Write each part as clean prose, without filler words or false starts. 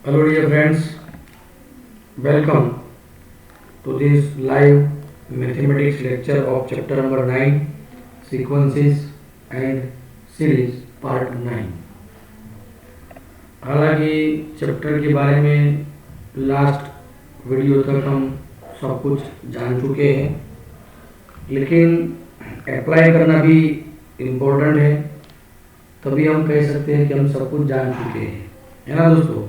Hello, dear friends. Welcome to this live mathematics lecture of chapter number 9, Sequences and Series, part 9. हालांकि chapter के बारे में last video तक हम सब कुछ जान चुके हैं, लेकिन अप्लाई करना भी इम्पोर्टेंट है, तभी हम कह सकते हैं कि हम सब कुछ जान चुके हैं, है ना दोस्तों?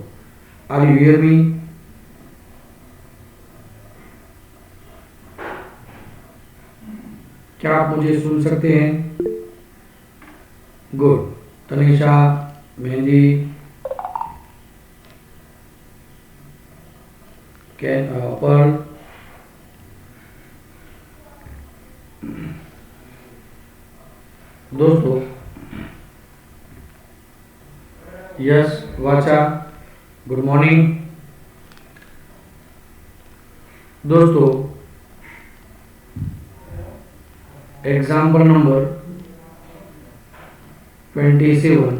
Are you hear me? क्या आप मुझे सुन सकते हैं? गुड। तनिषा, मेहंदी, पर्ल, दोस्तों, यस, वाचा, गुड मॉर्निंग दोस्तों। Example number 27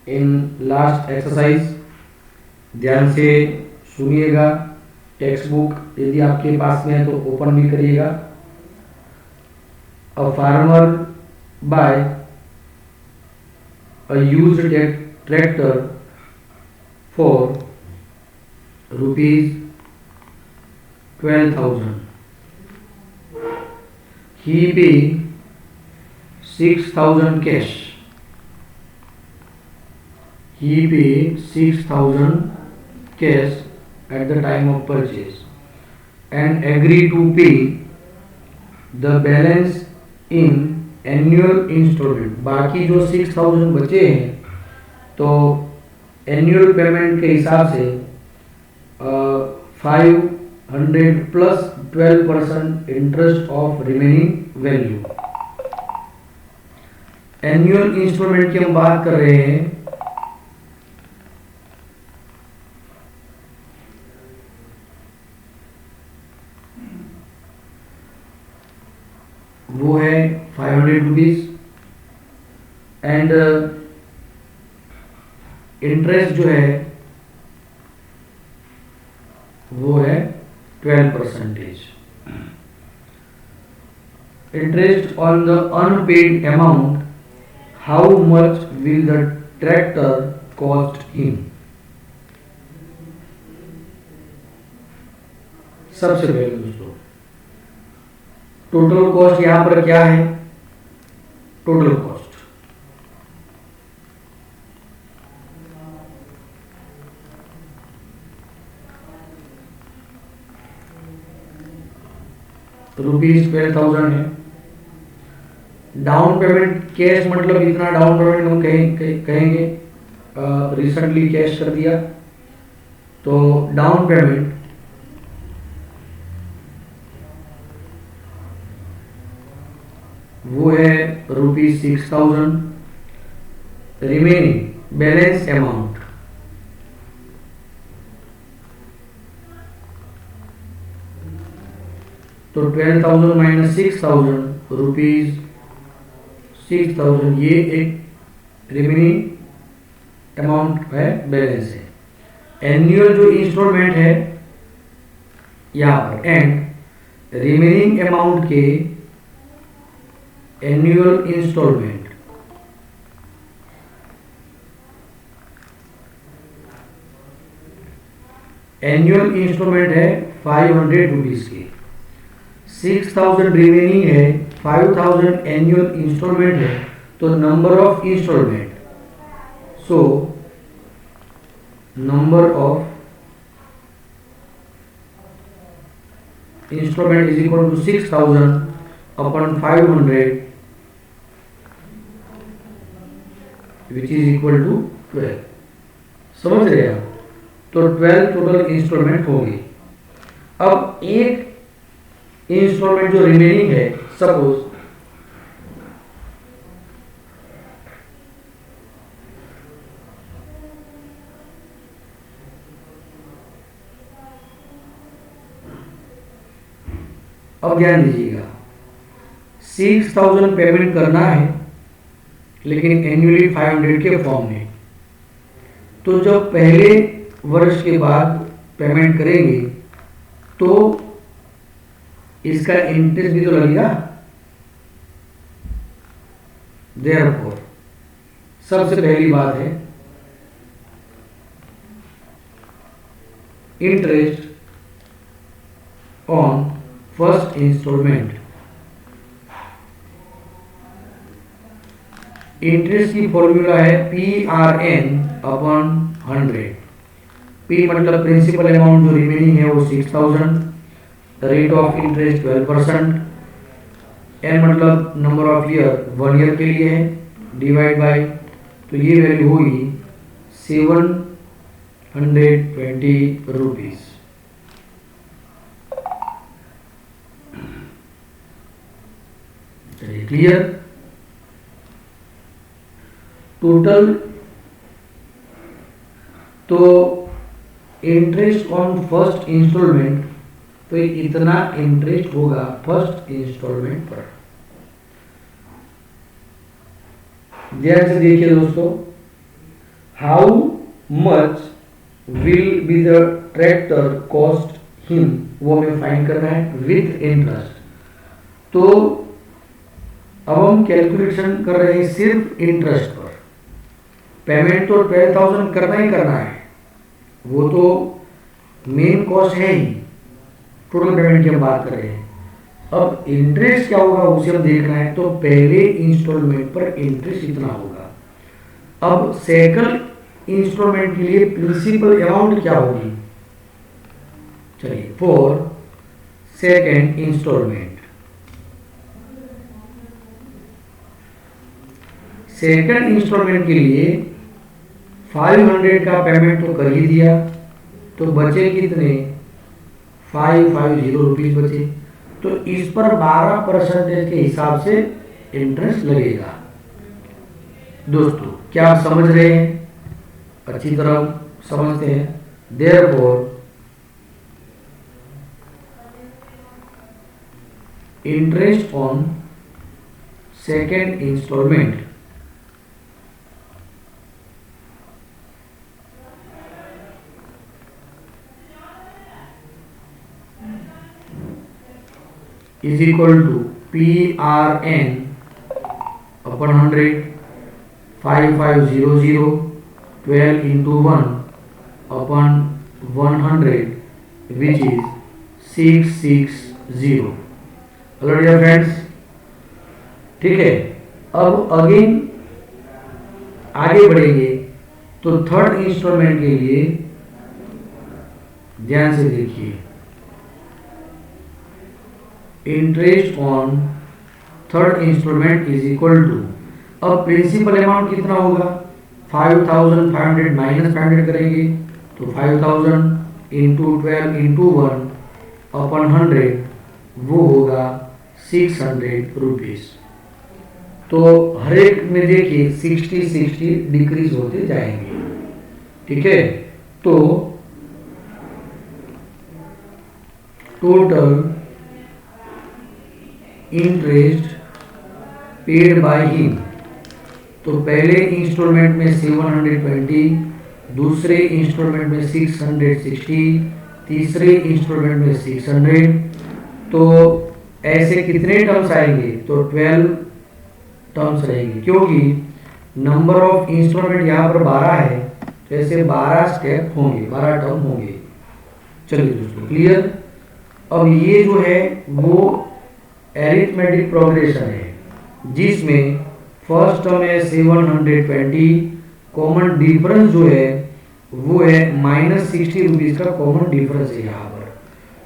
in last exercise, ध्यान से सुनिएगा। टेक्स्ट बुक यदि आपके पास में है तो ओपन भी करिएगा। A farmer buy a used tractor for ₹12,000. He paid 6,000 cash. He paid 6,000 cash at the time of purchase and agreed to pay the balance in annual installment. बाकी जो 6,000 बचे हैं तो एनुअल पेमेंट के हिसाब से 500 plus 12% interest of remaining value. Annual instalment की हम बात कर रहे हैं, वो है 500 रुपीज एंड इंटरेस्ट जो है वो है 12%. Interest on the unpaid amount, how much will the tractor cost him? सबसे पहले दोस्तों टोटल कॉस्ट यहां पर क्या है? टोटल कॉस्ट ₹12,000 है। डाउन पेमेंट कैश मतलब इतना डाउन पेमेंट हम कहेंगे रिसेंटली कैश कर दिया, तो डाउन पेमेंट वो है ₹6,000. रिमेनिंग बैलेंस अमाउंट तो 12,000 माइनस 6,000 रुपीज 6,000, ये एक रिमेनिंग अमाउंट है, बैलेंस है। एनुअल जो इंस्टॉलमेंट है यहाँ पर एंड रिमेनिंग अमाउंट के एनुअल इंस्टॉलमेंट एनुअल इंस्टॉलमेंट है 500 रुपीज के। 6,000 रिमेनिंग है, 5,000 एनुअल इंस्टॉलमेंट है, तो number of instalment, so number of instalment is equal to 6,000 upon 500 which is equal to 12. समझ रहे हैं? तो 12 टोटल इंस्टॉलमेंट होगी। अब एक इंस्टॉलमेंट जो रिमेनिंग है, सपोज अब ध्यान दीजिएगा, 6,000 पेमेंट करना है लेकिन एनुअली 500 के फॉर्म में। तो जब पहले वर्ष के बाद पेमेंट करेंगे तो इसका इंटरेस्ट भी तो लगेगा। देयरफॉर सबसे पहली बात है interest on first instalment. Interest की फॉर्मूला है PRN/100। P मतलब प्रिंसिपल अमाउंट जो रिमेनिंग है वो 6000, रेट ऑफ इंटरेस्ट 12%, N मतलब नंबर ऑफ ईयर 1 ईयर के लिए है, डिवाइड बाय, तो ये वैल्यू हुई 720 रुपीज। चलिए क्लियर। टोटल तो इंटरेस्ट ऑन फर्स्ट इंस्टॉलमेंट, तो इतना इंटरेस्ट होगा फर्स्ट इंस्टॉलमेंट पर। ध्यान से देखिए दोस्तों, how much will be the tractor cost him, वो हमें फाइंड करना है विथ इंटरेस्ट। तो अब हम कैलकुलेशन कर रहे हैं सिर्फ इंटरेस्ट पर। पेमेंट तो 12,000 करना ही करना है, वो तो मेन कॉस्ट है ही, टोटल पेमेंट की हम बात कर रहे हैं। अब इंटरेस्ट क्या होगा उसे हम देखना है, तो पहले इंस्टॉलमेंट पर इंटरेस्ट इतना होगा। अब सेकंड इंस्टॉलमेंट के लिए प्रिंसिपल अमाउंट क्या होगी, चलिए for second instalment, second instalment के लिए 500 का पेमेंट तो कर ही दिया, तो बचे कितने 550 रुपीज बचे। तो इस पर 12% के हिसाब से इंटरेस्ट लगेगा। दोस्तों क्या आप समझ रहे हैं, अच्छी तरह समझते हैं। Therefore interest on second instalment is equal to PRN/100, 5500, 12 into 1/100 which is 660। Hello dear friends, ठीक है। अब अगेन आगे बढ़ेंगे तो थर्ड इंस्टॉलमेंट के लिए ध्यान से देखिए, interest on third instalment is equal to, अब प्रिंसिपल अमाउंट कितना होगा 5500 माइनस 500 करेंगे तो 5000 इंटू 12 इंटू 1/100 वो होगा 600 रुपीज। तो हर एक में देखिए 60 डिक्रीज होते जाएंगे, ठीक है। तो total interest paid by him, तो पहले इंस्टॉलमेंट में 720, दूसरे इंस्टॉलमेंट में 660, तीसरे इंस्टॉलमेंट में 600। तो ऐसे कितने टर्म्स आएंगे, तो 12 टर्म्स रहेंगे, क्योंकि नंबर ऑफ इंस्टॉलमेंट यहाँ पर 12 है, तो ऐसे 12 स्टेप होंगे, 12 टर्म होंगे। चलिए दोस्तों क्लियर। अब ये जो है वो एरिथमेटिक प्रोग्रेशन है, जिसमें फर्स्ट टर्म है 720, कॉमन डिफरेंस जो है वो है -60 रुपीज का कॉमन डिफरेंस है यहाँ पर।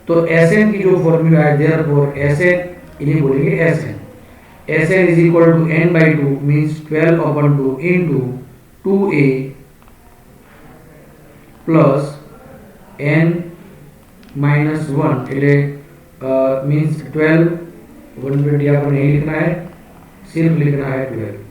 तो एसएन की जो फॉर्मूला है, देयरफॉर एसएन, इन्हें बोलेंगे SN. SN is equal to n/2 means 12/2 into 2a plus n-1 એટલે मींस 12, 120 यहाँ पर नहीं लिखना है, सिर्फ लिखना है 12।